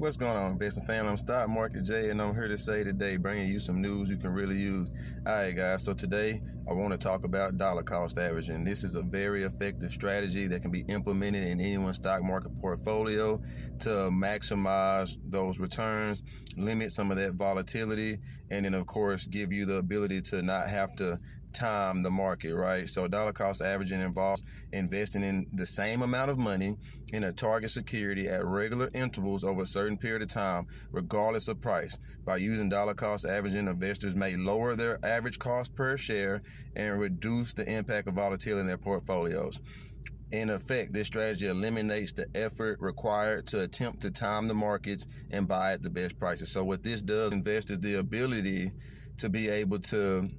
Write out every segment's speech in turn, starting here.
What's going on, investing family? I'm Stock Market Jay, and I'm here to say today, bringing you some news you can really use. All right, guys, so today I want to talk about dollar cost averaging. This is a very effective strategy that can be implemented in anyone's stock market portfolio to maximize those returns, limit some of that volatility, and then, of course, give you the ability to not have to time the market, right? So dollar cost averaging involves investing in the same amount of money in a target security at regular intervals over a certain period of time, regardless of price. By using dollar cost averaging, investors may lower their average cost per share and reduce the impact of volatility in their portfolios. In effect, this strategy eliminates the effort required to attempt to time the markets and buy at the best prices. So what this does, investors the ability to be able to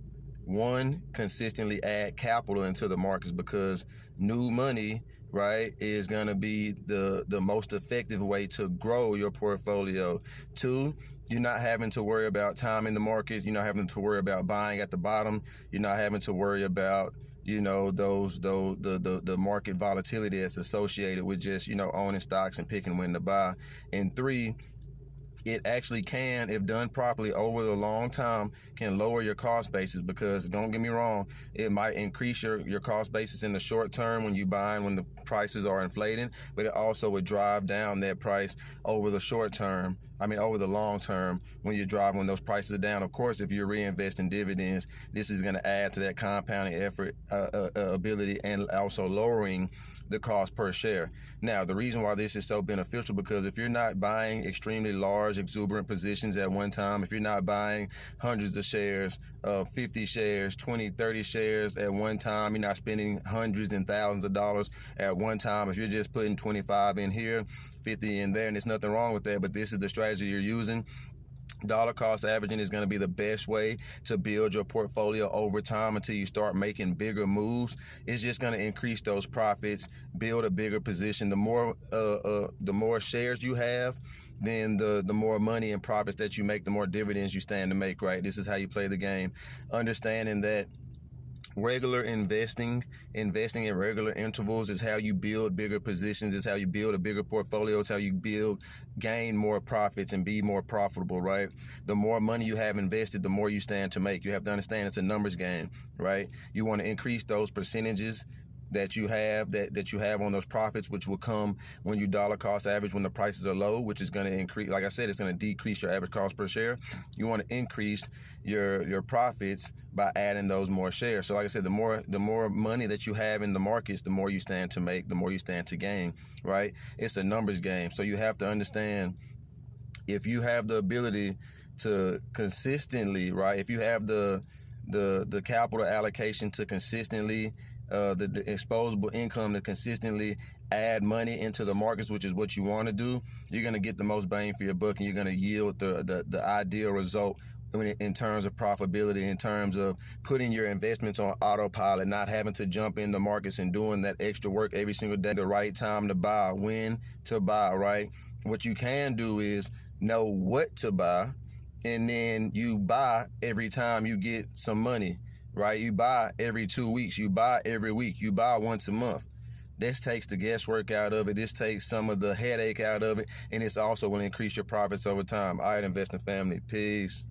consistently add capital into the markets, because new money, right, is going to be the most effective way to grow your portfolio. Two, you're not having to worry about timing the markets. You're not having to worry about buying at the bottom. You're not having to worry about the market volatility that's associated with just owning stocks and picking when to buy. And three, it actually can, if done properly over the long time, can lower your cost basis, because don't get me wrong, it might increase your cost basis in the short term when you buying when the prices are inflating, but it also would drive down that price over the over the long term when when those prices are down. Of course, if you're reinvesting dividends, this is going to add to that compounding effort ability, and also lowering the cost per share. Now, the reason why this is so beneficial, because if you're not buying extremely large, exuberant positions at one time, if you're not buying hundreds of shares, 50 shares, 20, 30 shares at one time, you're not spending hundreds and thousands of dollars at one time. If you're just putting 25 in here, 50 in there, and there's nothing wrong with that, but this is the strategy you're using, dollar cost averaging is going to be the best way to build your portfolio over time until you start making bigger moves. It's just going to increase those profits, build a bigger position. The more shares you have, then the more money and profits that you make, the more dividends you stand to make, right? This is how you play the game. Understanding that regular investing in regular intervals is how you build bigger positions, is how you build a bigger portfolio, is how you gain more profits and be more profitable, right? The more money you have invested, the more you stand to make. You have to understand it's a numbers game, right? You want to increase those percentages that you have on those profits, which will come when you dollar cost average when the prices are low, which is going to increase. Like I said, it's going to decrease your average cost per share. You want to increase your profits by adding those more shares. So like I said, the more money that you have in the markets, the more you stand to make, the more you stand to gain, right? It's a numbers game. So you have to understand, if you have the ability to consistently, right, if you have the capital allocation to consistently the exposable income to consistently add money into the markets, which is what you want to do, you're going to get the most bang for your buck, and you're going to yield the ideal result in terms of profitability, in terms of putting your investments on autopilot, not having to jump in the markets and doing that extra work every single day, the right time to buy, when to buy, right? What you can do is know what to buy, and then you buy every time you get some money, right? You buy every 2 weeks, you buy every week, you buy once a month. This takes the guesswork out of it. This takes some of the headache out of it, and it's also going to increase your profits over time. All right, investing family, peace.